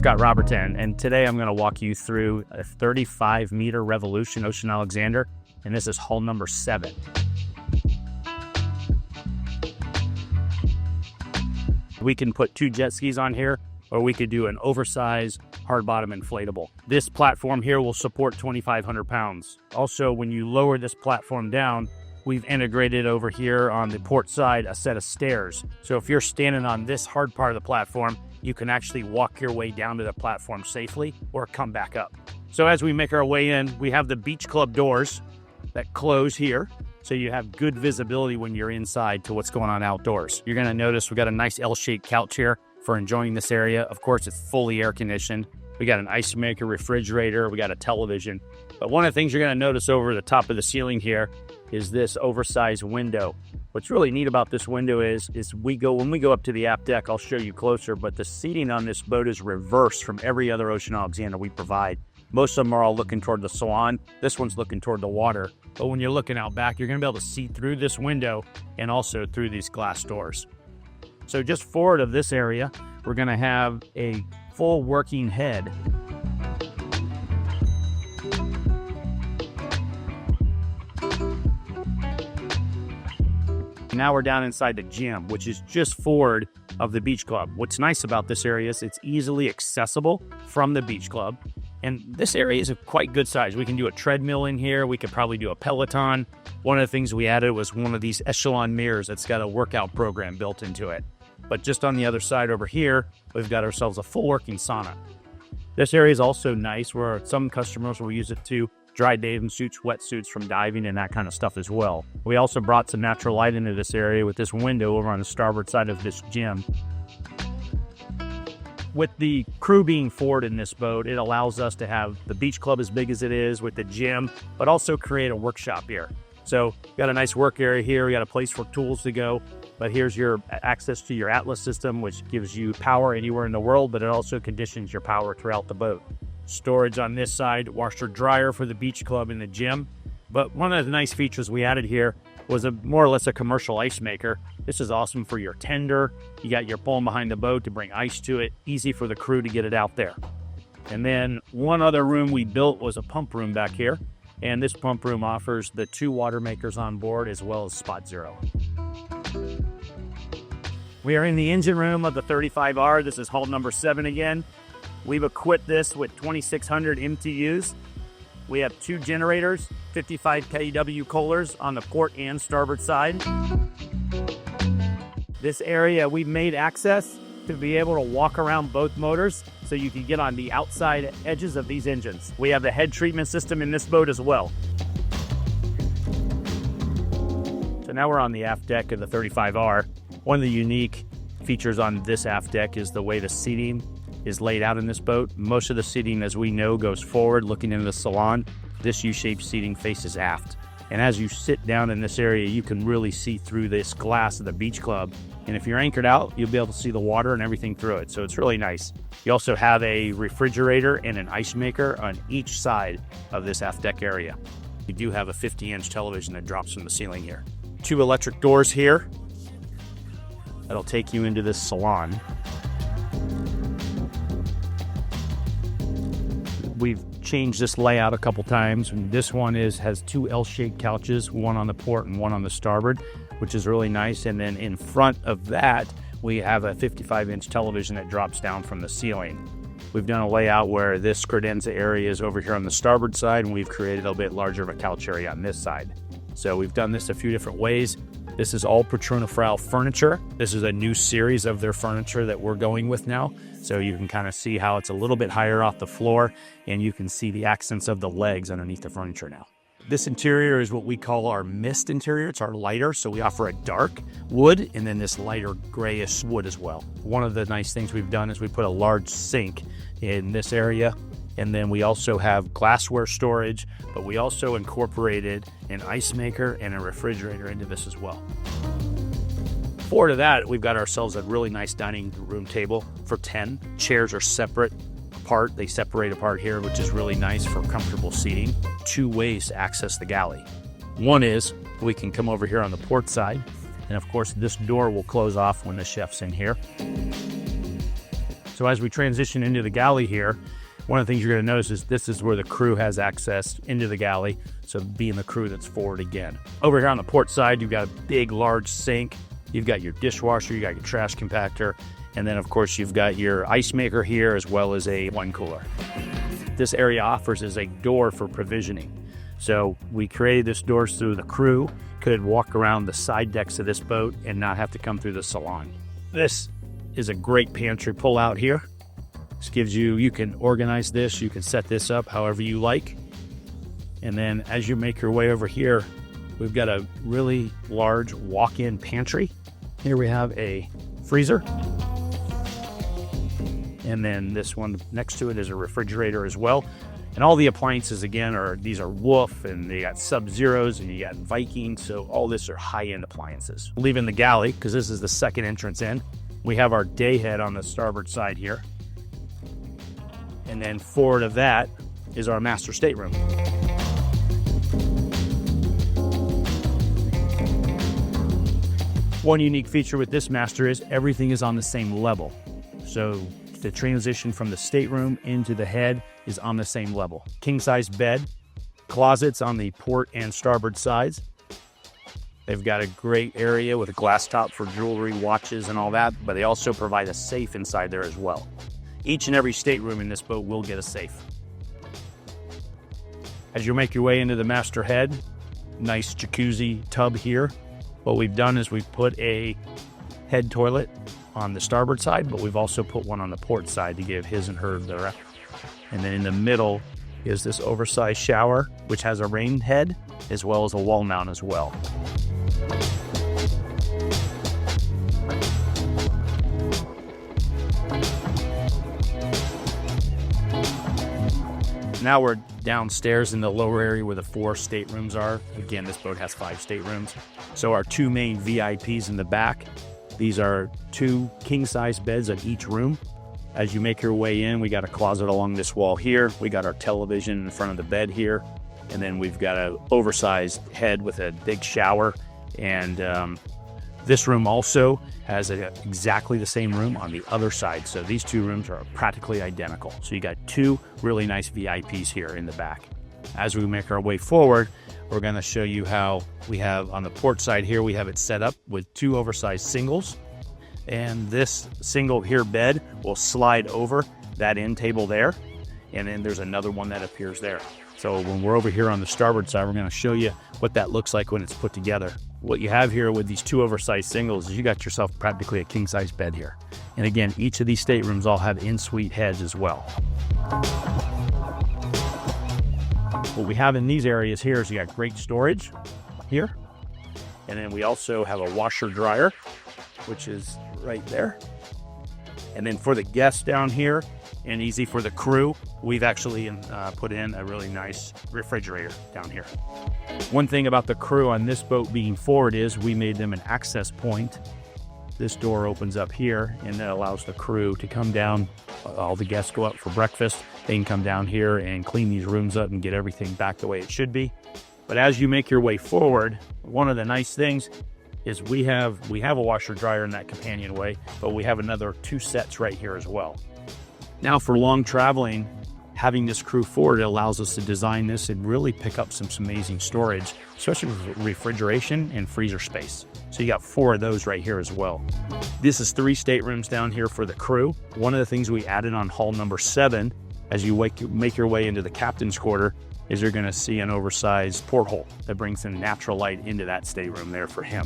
Scott Roberton, and today I'm going to walk you through a 35-meter Revolution Ocean Alexander, and this is hull number 7. We can put 2 jet skis on here, or we could do an oversized hard bottom inflatable. This platform here will support 2,500 pounds. Also, when you lower this platform down, we've integrated over here on the port side a set of stairs. So if you're standing on this hard part of the platform, you can actually walk your way down to the platform safely or come back up. So as we make our way in, we have the beach club doors that close here. So you have good visibility when you're inside to what's going on outdoors. You're gonna notice we got a nice L-shaped couch here for enjoying this area. Of course, it's fully air conditioned. We got an ice maker, refrigerator, we got a television. But one of the things you're gonna notice over the top of the ceiling here is this oversized window. What's really neat about this window is when we go up to the aft deck, I'll show you closer, but the seating on this boat is reversed from every other Ocean Alexander we provide. Most of them are all looking toward the salon. This one's looking toward the water. But when you're looking out back, you're gonna be able to see through this window and also through these glass doors. So just forward of this area, we're gonna have a full working head. Now we're down inside the gym, which is just forward of the beach club. What's nice about this area is it's easily accessible from the beach club. And this area is a quite good size. We can do a treadmill in here. We could probably do a Peloton. One of the things we added was one of these echelon mirrors that's got a workout program built into it. But just on the other side over here, we've got ourselves a full working sauna. This area is also nice where some customers will use it to dry bathing suits, wetsuits from diving and that kind of stuff as well. We also brought some natural light into this area with this window over on the starboard side of this gym. With the crew being forward in this boat, it allows us to have the beach club as big as it is with the gym, but also create a workshop here. So we got a nice work area here. We got a place for tools to go, but here's your access to your Atlas system, which gives you power anywhere in the world, but it also conditions your power throughout the boat. Storage on this side, washer dryer for the beach club and the gym. But one of the nice features we added here was more or less a commercial ice maker. This is awesome for your tender. You got your pole behind the boat to bring ice to it. Easy for the crew to get it out there. And then one other room we built was a pump room back here. And this pump room offers the 2 water makers on board as well as Spot Zero. We are in the engine room of the 35R. This is hull number 7 again. We've equipped this with 2,600 MTUs. We have 2 generators, 55 kW coolers on the port and starboard side. This area we've made access to be able to walk around both motors so you can get on the outside edges of these engines. We have the head treatment system in this boat as well. So now we're on the aft deck of the 35R. One of the unique features on this aft deck is the way the seating is laid out in this boat. Most of the seating, as we know, goes forward looking into the salon. This U-shaped seating faces aft. And as you sit down in this area, you can really see through this glass of the beach club. And if you're anchored out, you'll be able to see the water and everything through it. So it's really nice. You also have a refrigerator and an ice maker on each side of this aft deck area. You do have a 50-inch television that drops from the ceiling here. 2 electric doors here. That'll take you into this salon. We've changed this layout a couple times. And this one has 2 L-shaped couches, one on the port and one on the starboard, which is really nice. And then in front of that, we have a 55-inch television that drops down from the ceiling. We've done a layout where this credenza area is over here on the starboard side, and we've created a bit larger of a couch area on this side. So we've done this a few different ways. This is all Petrona-Frau furniture. This is a new series of their furniture that we're going with now. So you can kind of see how it's a little bit higher off the floor, and you can see the accents of the legs underneath the furniture now. This interior is what we call our mist interior. It's our lighter, so we offer a dark wood and then this lighter grayish wood as well. One of the nice things we've done is we put a large sink in this area, and then we also have glassware storage, but we also incorporated an ice maker and a refrigerator into this as well. Forward to that, we've got ourselves a really nice dining room table for 10. Chairs are separate apart. They separate apart here, which is really nice for comfortable seating. 2 ways to access the galley. One is we can come over here on the port side, and of course this door will close off when the chef's in here. So as we transition into the galley here, one of the things you're going to notice is this is where the crew has access into the galley. So being the crew that's forward again. Over here on the port side, you've got a big, large sink. You've got your dishwasher, you got your trash compactor, and then of course you've got your ice maker here as well as a wine cooler. This area offers is a door for provisioning. So we created this door so the crew could walk around the side decks of this boat and not have to come through the salon. This is a great pantry pull out here. This gives you can organize this, you can set this up however you like. And then as you make your way over here, we've got a really large walk-in pantry. Here we have a freezer. And then this one next to it is a refrigerator as well. And all the appliances again these are Wolf, and they got Sub-Zeros, and you got Viking. So all this are high-end appliances. Leaving the galley, because this is the second entrance in, we have our day head on the starboard side here. And then forward of that is our master stateroom. One unique feature with this master is everything is on the same level. So the transition from the stateroom into the head is on the same level. King-size bed, closets on the port and starboard sides. They've got a great area with a glass top for jewelry, watches, and all that, but they also provide a safe inside there as well. Each and every stateroom in this boat will get a safe. As you make your way into the master head, nice jacuzzi tub here. What we've done is we've put a head toilet on the starboard side, but we've also put one on the port side to give his and her the rest. And then in the middle is this oversized shower, which has a rain head as well as a wall mount as well. Now we're downstairs in the lower area where the 4 staterooms are. Again, this boat has 5 staterooms. So our 2 main VIPs in the back, these are 2 king-size beds at each room. As you make your way in, we got a closet along this wall here. We got our television in front of the bed here. And then we've got an oversized head with a big shower. And this room also has exactly the same room on the other side. So these 2 rooms are practically identical. So you got 2 really nice VIPs here in the back. As we make our way forward, we're going to show you how we have on the port side here, we have it set up with 2 oversized singles. And this single here bed will slide over that end table there. And then there's another one that appears there. So when we're over here on the starboard side, we're going to show you what that looks like when it's put together. What you have here with these 2 oversized singles is you got yourself practically a king-size bed here. And again, each of these staterooms all have ensuite heads as well. What we have in these areas here is you got great storage here. And then we also have a washer dryer, which is right there. And then for the guests down here, and easy for the crew, we've actually put in a really nice refrigerator down here. One thing about the crew on this boat being forward is we made them an access point. This door opens up here, and that allows the crew to come down. All the guests go up for breakfast. They can come down here and clean these rooms up and get everything back the way it should be. But as you make your way forward, one of the nice things is we have a washer dryer in that companionway, but we have another 2 sets right here as well. Now for long traveling, having this crew forward, it allows us to design this and really pick up some amazing storage, especially with refrigeration and freezer space. So you got 4 of those right here as well. This is 3 staterooms down here for the crew. One of the things we added on hull number 7, as you make your way into the captain's quarter, is you're going to see an oversized porthole that brings some natural light into that stateroom there for him.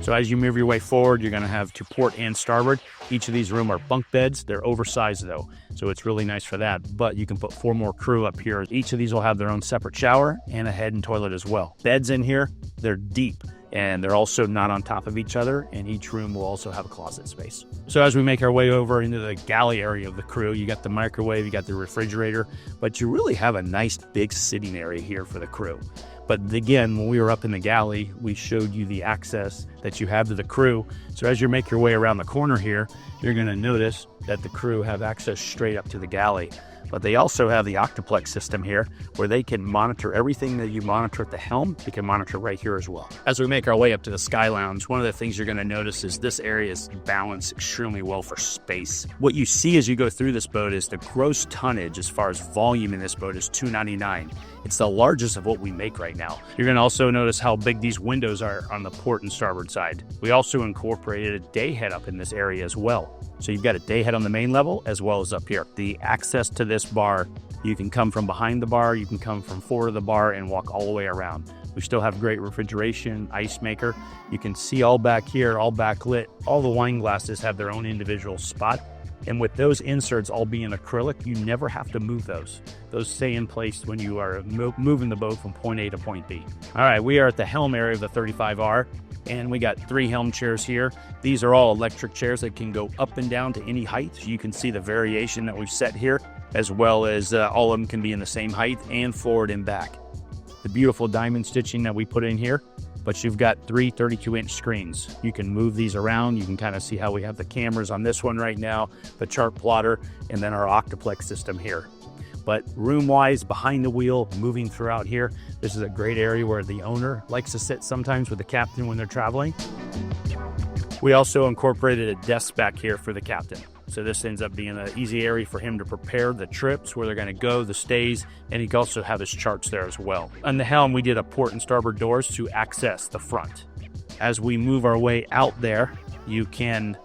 So as you move your way forward, you're going to have to port and starboard. Each of these rooms are bunk beds. They're oversized though, so it's really nice for that. But you can put 4 more crew up here. Each of these will have their own separate shower and a head and toilet as well. Beds in here, they're deep, and they're also not on top of each other, and each room will also have a closet space. So as we make our way over into the galley area of the crew, you got the microwave, you got the refrigerator, but you really have a nice big sitting area here for the crew. But again, when we were up in the galley, we showed you the access that you have to the crew. So as you make your way around the corner here, you're going to notice that the crew have access straight up to the galley. but they also have the Octoplex system here where they can monitor everything that you monitor at the Helm. They can monitor right here as well. As we make our way up to the Sky Lounge, one of the things you're going to notice is this area is balanced extremely well for space. What you see as you go through this boat is the gross tonnage as far as volume in this boat is 299. It's the largest of what we make right now. You're going to also notice how big these windows are on the port and starboard side. We also incorporated a day head up in this area as well. So you've got a day head on the main level as well as up here. The access to this bar, you can come from behind the bar, you can come from forward of the bar and walk all the way around. We still have great refrigeration, ice maker. You can see all back here, all backlit. All the wine glasses have their own individual spot. And with those inserts all being acrylic, you never have to move those. Those stay in place when you are moving the boat from point A to point B. All right, we are at the Helm area of the 35R, and we got 3 Helm chairs here. These are all electric chairs that can go up and down to any height. So you can see the variation that we've set here, as well as all of them can be in the same height and forward and back. The beautiful diamond stitching that we put in here, but you've got 3 32-inch screens. You can move these around. You can kind of see how we have the cameras on this one right now, the chart plotter, and then our Octoplex system here. But room-wise, behind the wheel, moving throughout here, this is a great area where the owner likes to sit sometimes with the captain when they're traveling. We also incorporated a desk back here for the captain. So this ends up being an easy area for him to prepare the trips, where they're going to go, the stays, and he can also have his charts there as well. On the Helm, we did a port and starboard doors to access the front. As we move our way out there, you can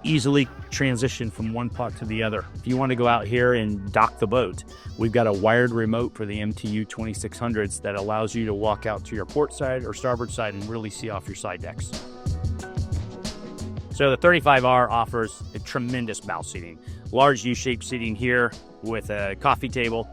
easily transition from one pot to the other. If you want to go out here and dock the boat, we've got a wired remote for the MTU 2600s that allows you to walk out to your port side or starboard side and really see off your side decks. So the 35R offers a tremendous bow seating. Large U-shaped seating here with a coffee table,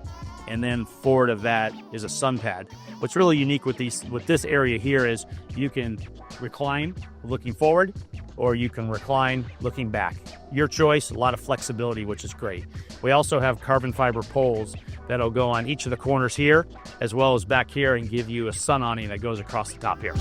and then forward of that is a sun pad. What's really unique with this area here is you can recline looking forward, or you can recline looking back. Your choice, a lot of flexibility, which is great. We also have carbon fiber poles that'll go on each of the corners here, as well as back here, and give you a sun awning that goes across the top here.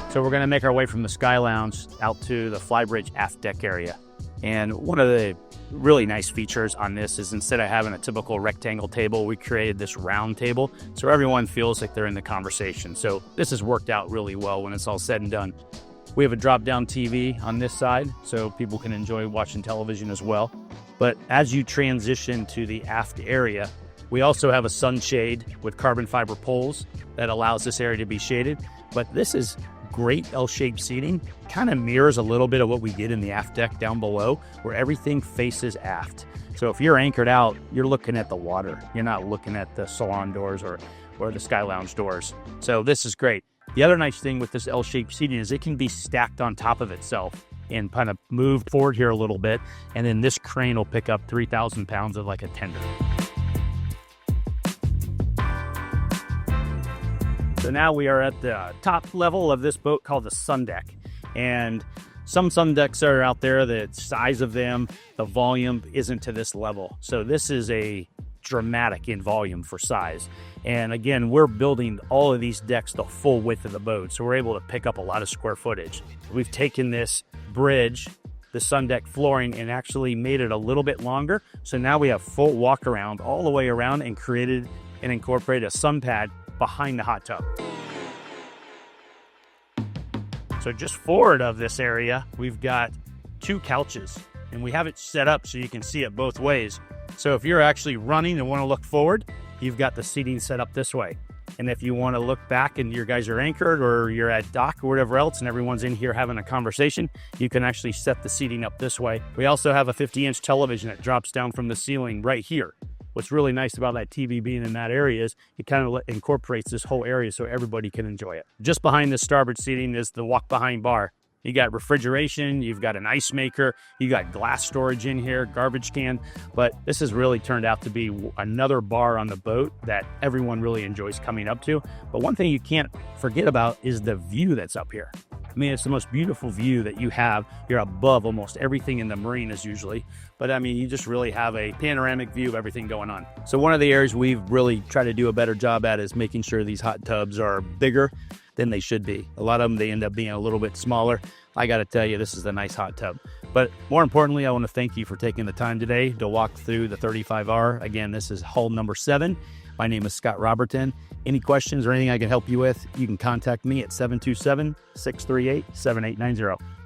So we're going to make our way from the Sky Lounge out to the Flybridge aft deck area. And one of the really nice features on this is, instead of having a typical rectangle table, we created this round table so everyone feels like they're in the conversation. So this has worked out really well when it's all said and done. We have a drop-down TV on this side so people can enjoy watching television as well. But as you transition to the aft area, we also have a sunshade with carbon fiber poles that allows this area to be shaded. But this is great L-shaped seating, kind of mirrors a little bit of what we did in the aft deck down below, where everything faces aft. So if you're anchored out, you're looking at the water. You're not looking at the salon doors or the Sky Lounge doors. So this is great. The other nice thing with this L-shaped seating is it can be stacked on top of itself and kind of move forward here a little bit, and then this crane will pick up 3,000 pounds of like a tender. So now we are at the top level of this boat called the sun deck. And some sun decks are out there, the size of them, the volume isn't to this level. So this is a dramatic in volume for size. And again, we're building all of these decks the full width of the boat. So we're able to pick up a lot of square footage. We've taken this bridge, the sun deck flooring, and actually made it a little bit longer. So now we have full walk around all the way around, and created and incorporated a sun pad behind the hot tub. So just forward of this area, we've got 2 couches, and we have it set up so you can see it both ways. So if you're actually running and want to look forward, you've got the seating set up this way. And if you want to look back and your guys are anchored, or you're at dock or whatever else, and everyone's in here having a conversation, you can actually set the seating up this way. We also have a 50-inch television that drops down from the ceiling right here. What's really nice about that TV being in that area is it kind of incorporates this whole area so everybody can enjoy it. Just behind the starboard seating is the walk behind bar. You got refrigeration, you've got an ice maker, you got glass storage in here, garbage can, but this has really turned out to be another bar on the boat that everyone really enjoys coming up to. But one thing you can't forget about is the view that's up here. I mean, it's the most beautiful view that you have. You're above almost everything in the marinas usually, but I mean, you just really have a panoramic view of everything going on. So one of the areas we've really tried to do a better job at is making sure these hot tubs are bigger than they should be. A lot of them, they end up being a little bit smaller. I got to tell you, this is a nice hot tub. But more importantly, I want to thank you for taking the time today to walk through the 35R. Again, this is hull number 7. My name is Scott Roberton. Any questions or anything I can help you with, you can contact me at 727-638-7890.